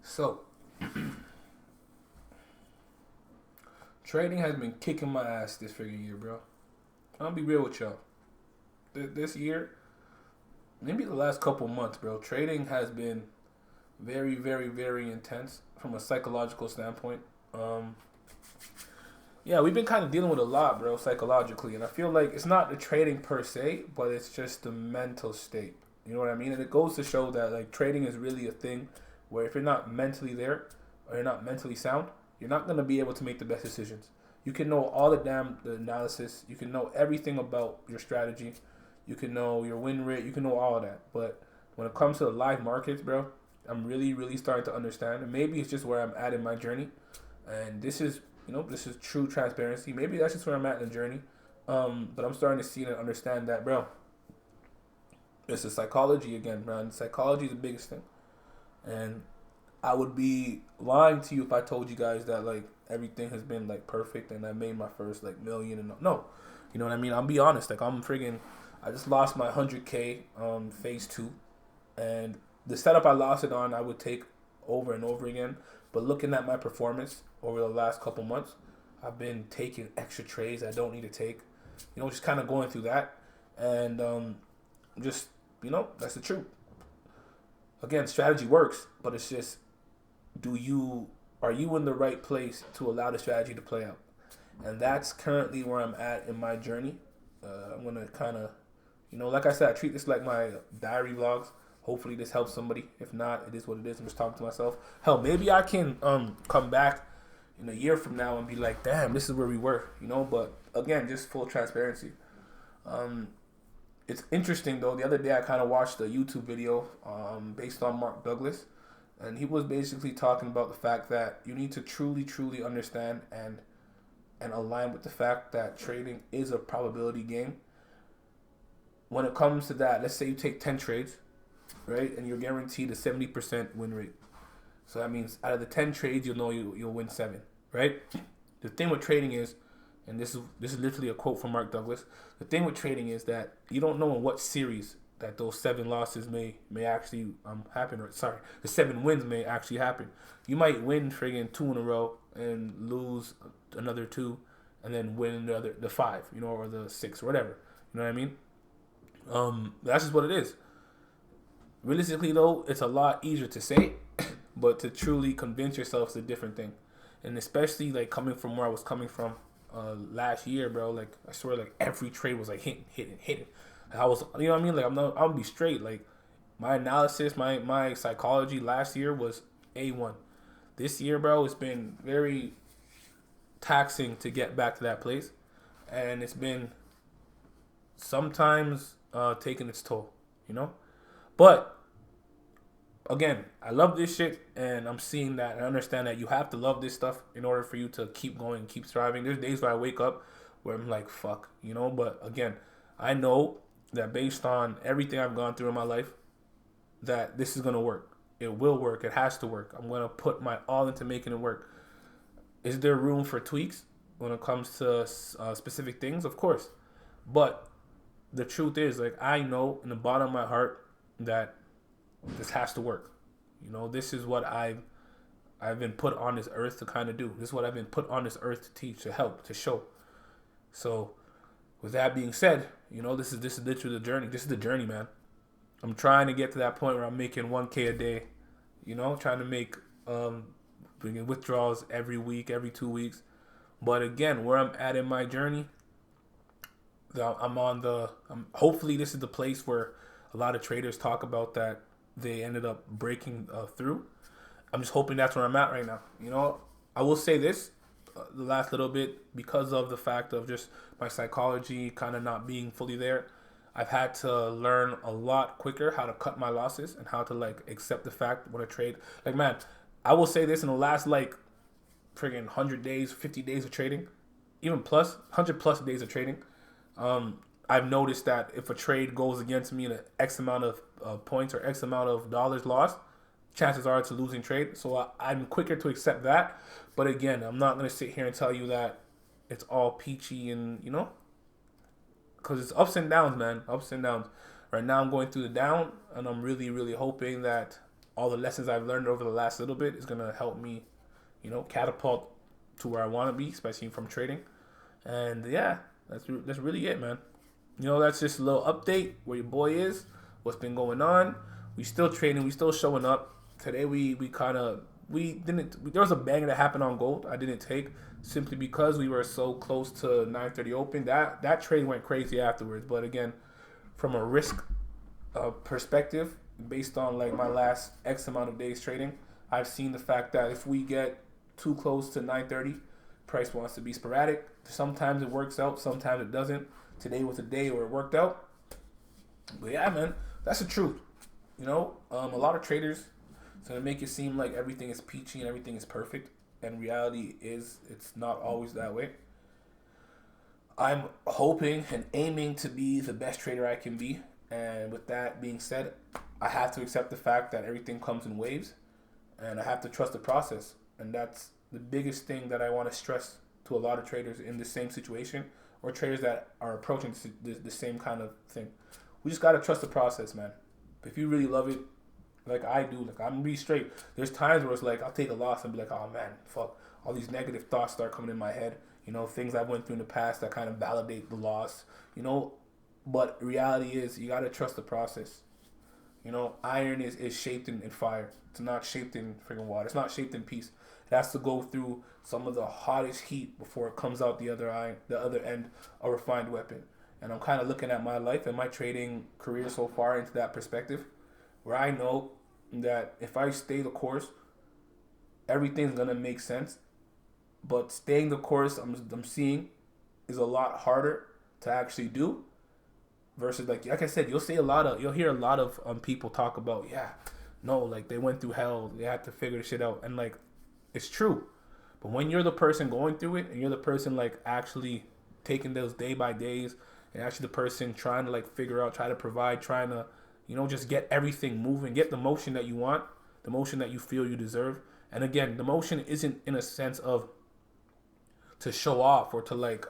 So, trading has been kicking my ass this freaking year, bro. I'll be real with y'all. This year, maybe the last couple months, bro, trading has been very, very, very intense from a psychological standpoint. Um, yeah, we've been kind of dealing with a lot, bro, psychologically, and I feel like it's not the trading per se, but it's just the mental state. You know what I mean? And it goes to show that like trading is really a thing where if you're not mentally there or you're not mentally sound, you're not gonna be able to make the best decisions. You can know all the analysis, you can know everything about your strategy, you can know your win rate, you can know all of that. But when it comes to the live markets, bro, I'm really, really starting to understand. And maybe it's just where I'm at in my journey. And this is true transparency. Maybe that's just where I'm at in the journey. But I'm starting to see and understand that, bro. It's the psychology again, man. Psychology is the biggest thing. And I would be lying to you if I told you guys that like everything has been like perfect and I made my first like million and no. You know what I mean? I'll be honest. Like I just lost my 100K phase 2 and the setup I lost it on I would take over and over again. But looking at my performance over the last couple months, I've been taking extra trades I don't need to take. Just kind of going through that and just that's the truth. Again, strategy works, but it's just are you in the right place to allow the strategy to play out? And that's currently where I'm at in my journey. I'm gonna kind of, like I said, I treat this like my diary vlogs. Hopefully, this helps somebody. If not, it is what it is. I'm just talking to myself. Hell, maybe I can come back in a year from now and be like, damn, this is where we were. But again, just full transparency. It's interesting though. The other day, I kind of watched a YouTube video based on Mark Douglas, and he was basically talking about the fact that you need to truly, truly understand and align with the fact that trading is a probability game. When it comes to that, let's say you take 10 trades, right, and you're guaranteed a 70% win rate. So that means out of the 10 trades, you'll win 7, right? The thing with trading is, and this is literally a quote from Mark Douglas. The thing with trading is that you don't know in what series that those 7 losses may actually happen. Or sorry, the 7 wins may actually happen. You might win friggin' 2 in a row and lose another 2, and then win the 5, or the 6 or whatever. You know what I mean? That's just what it is. Realistically though, it's a lot easier to say, but to truly convince yourself is a different thing. And especially like coming from where I was coming from last year, bro. Like I swear, like every trade was like hitting. I was, you know what I mean? Like I'm gonna be straight. Like my analysis, my psychology last year was A1. This year, bro, it's been very taxing to get back to that place, and it's been sometimes taking its toll. But again, I love this shit, and I'm seeing that and I understand that you have to love this stuff in order for you to keep going and keep striving. There's days where I wake up where I'm like, fuck, but again, I know that based on everything I've gone through in my life, that this is gonna work. It will work. It has to work. I'm gonna put my all into making it work. Is there room for tweaks when it comes to specific things? Of course, but the truth is, like, I know in the bottom of my heart that this has to work. This is what I've been put on this earth to kind of do. This is what I've been put on this earth to teach, to help, to show. So, with that being said, this is literally the journey. This is the journey, man. I'm trying to get to that point where I'm making 1K a day. Trying to make bringing withdrawals every week, every 2 weeks. But again, where I'm at in my journey, hopefully this is the place where a lot of traders talk about that they ended up breaking through. I'm just hoping that's where I'm at right now. I will say this, the last little bit, because of the fact of just my psychology kind of not being fully there, I've had to learn a lot quicker how to cut my losses and how to like accept the fact when I trade. Like, man, I will say this, in the last like friggin' 100 days, 50 days of trading, even plus 100 plus days of trading, I've noticed that if a trade goes against me in an X amount of points or X amount of dollars lost, chances are it's a losing trade. So I'm quicker to accept that. But again, I'm not going to sit here and tell you that it's all peachy and, because it's ups and downs, man. Ups and downs. Right now I'm going through the down, and I'm really, really hoping that all the lessons I've learned over the last little bit is gonna help me, catapult to where I want to be, especially from trading. And yeah, that's really it, man. That's just a little update where your boy is, what's been going on. We still trading, we still showing up. Today we didn't. There was a banger that happened on gold. I didn't take simply because we were so close to 9:30 open. That trade went crazy afterwards. But again, from a risk perspective, based on like my last X amount of days trading, I've seen the fact that if we get too close to 9:30, price wants to be sporadic. Sometimes it works out, sometimes it doesn't. Today was a day where it worked out. But yeah, man, that's the truth. A lot of traders, it's gonna make it seem like everything is peachy and everything is perfect, and reality is it's not always that way. I'm hoping and aiming to be the best trader I can be, and with that being said, I have to accept the fact that everything comes in waves, and I have to trust the process. And that's the biggest thing that I want to stress to a lot of traders in the same situation, or traders that are approaching the same kind of thing. We just got to trust the process, man. If you really love it, like I do, like I'm really straight. There's times where it's like I'll take a loss and be like, oh man, fuck. All these negative thoughts start coming in my head. Things I went through in the past that kind of validate the loss. But reality is you got to trust the process. Iron is shaped in fire. It's not shaped in freaking water. It's not shaped in peace. It has to go through some of the hottest heat before it comes out the other end, a refined weapon. And I'm kind of looking at my life and my trading career so far into that perspective, where I know that if I stay the course, everything's gonna make sense. But staying the course, I'm seeing, is a lot harder to actually do. Versus like I said, you'll hear a lot of people talk about, like they went through hell, they had to figure shit out, and like it's true. But when you're the person going through it, and you're the person like actually taking those day by days, and actually the person trying to like figure out, try to provide, trying to just get everything moving, get the motion that you want, the motion that you feel you deserve. And again, the motion isn't in a sense of to show off or to like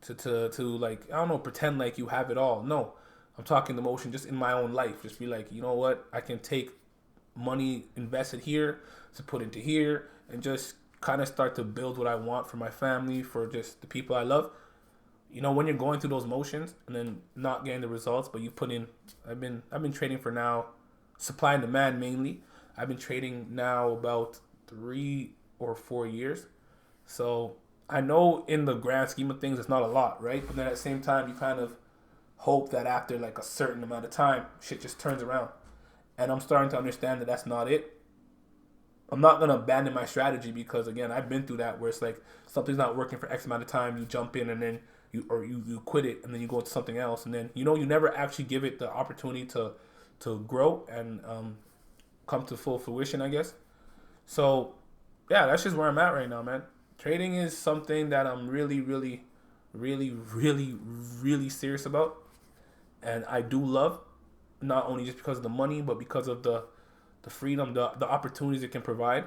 to like, I don't know, pretend like you have it all. No, I'm talking the motion just in my own life. Just be like, you know what? I can take money invested here to put into here and just kind of start to build what I want for my family, for just the people I love. When you're going through those motions and then not getting the results, but you put in, I've been trading for now, supply and demand mainly. I've been trading now about 3 or 4 years. So I know in the grand scheme of things, it's not a lot, right? But then at the same time, you kind of hope that after like a certain amount of time, shit just turns around. And I'm starting to understand that that's not it. I'm not going to abandon my strategy because, again, I've been through that where it's like something's not working for X amount of time. You jump in and then you quit it and then you go to something else. And then, you never actually give it the opportunity to grow and come to full fruition, I guess. So, yeah, that's just where I'm at right now, man. Trading is something that I'm really, really, really, really, really serious about. And I do love, not only just because of the money, but because of the freedom, the opportunities it can provide.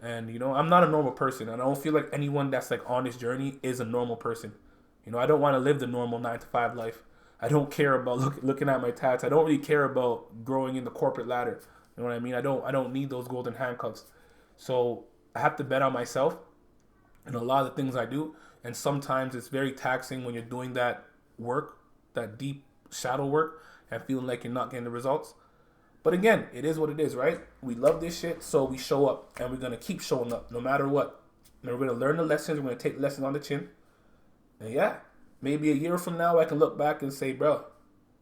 And, I'm not a normal person. And I don't feel like anyone that's like on this journey is a normal person. I don't want to live the normal 9-to-5 life. I don't care about looking at my tats. I don't really care about growing in the corporate ladder. You know what I mean? I don't need those golden handcuffs. So I have to bet on myself and a lot of the things I do. And sometimes it's very taxing when you're doing that work, that deep shadow work, and feeling like you're not getting the results. But again, it is what it is, right? We love this shit, so we show up. And we're going to keep showing up no matter what. And we're going to learn the lessons. We're going to take lessons on the chin. And yeah, maybe a year from now, I can look back and say, bro,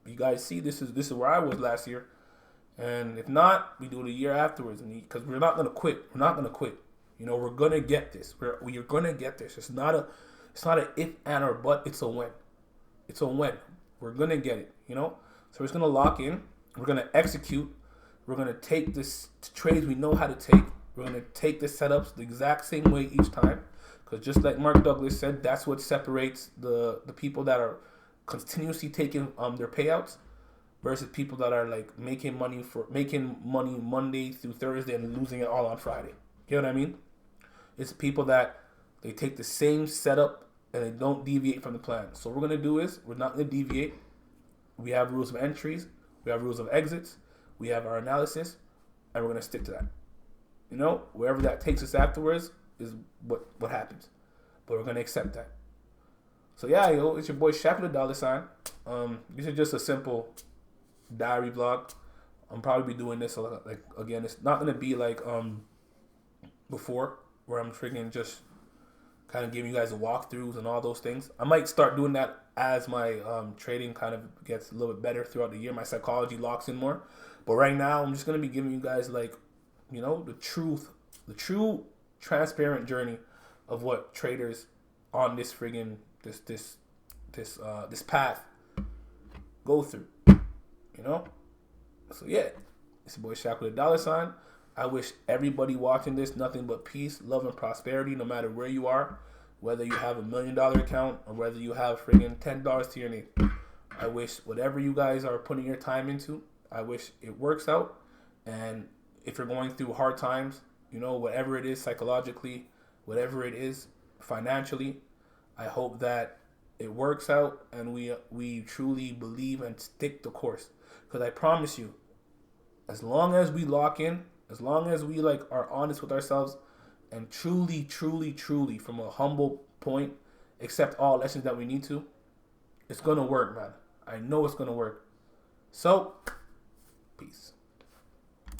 you guys see, this is where I was last year. And if not, we do it a year afterwards. Because we're not going to quit. We're not going to quit. We're going to get this. We're going to get this. It's not a if, and, or but. It's a when. It's a when. We're going to get it, So we're just going to lock in. We're going to execute. We're going to take this trades we know how to take. We're going to take the setups the exact same way each time. Because just like Mark Douglas said, that's what separates the people that are continuously taking their payouts versus people that are like making money Monday through Thursday and losing it all on Friday. You know what I mean? It's people that they take the same setup and they don't deviate from the plan. So what we're going to do is we're not going to deviate. We have rules of entries. We have rules of exits. We have our analysis. and we're gonna stick to that. You know, wherever that takes us afterwards is what happens. But we're gonna accept that. So yeah, yo, it's your boy Shaq with a dollar sign. This is just a simple diary vlog. I'm probably be doing this like again. It's not gonna be like before where I'm freaking just kind of giving you guys the walkthroughs and all those things. I might start doing that as my trading kind of gets a little bit better throughout the year. My psychology locks in more. But right now, I'm just gonna be giving you guys like, you know, the true transparent journey of what traders on this friggin' this path go through. You know? So yeah, it's your boy Shaq with a dollar sign. I wish everybody watching this nothing but peace, love, and prosperity, no matter where you are, whether you have $1 million account or whether you have friggin' $10 to your name. I wish whatever you guys are putting your time into, I wish it works out. And if you're going through hard times, you know, whatever it is psychologically, whatever it is financially, I hope that it works out and we truly believe and stick the course. Because I promise you, as long as we lock in, as long as we like are honest with ourselves and truly from a humble point accept all lessons that we need to, it's gonna work, man. I know it's gonna work. So, peace.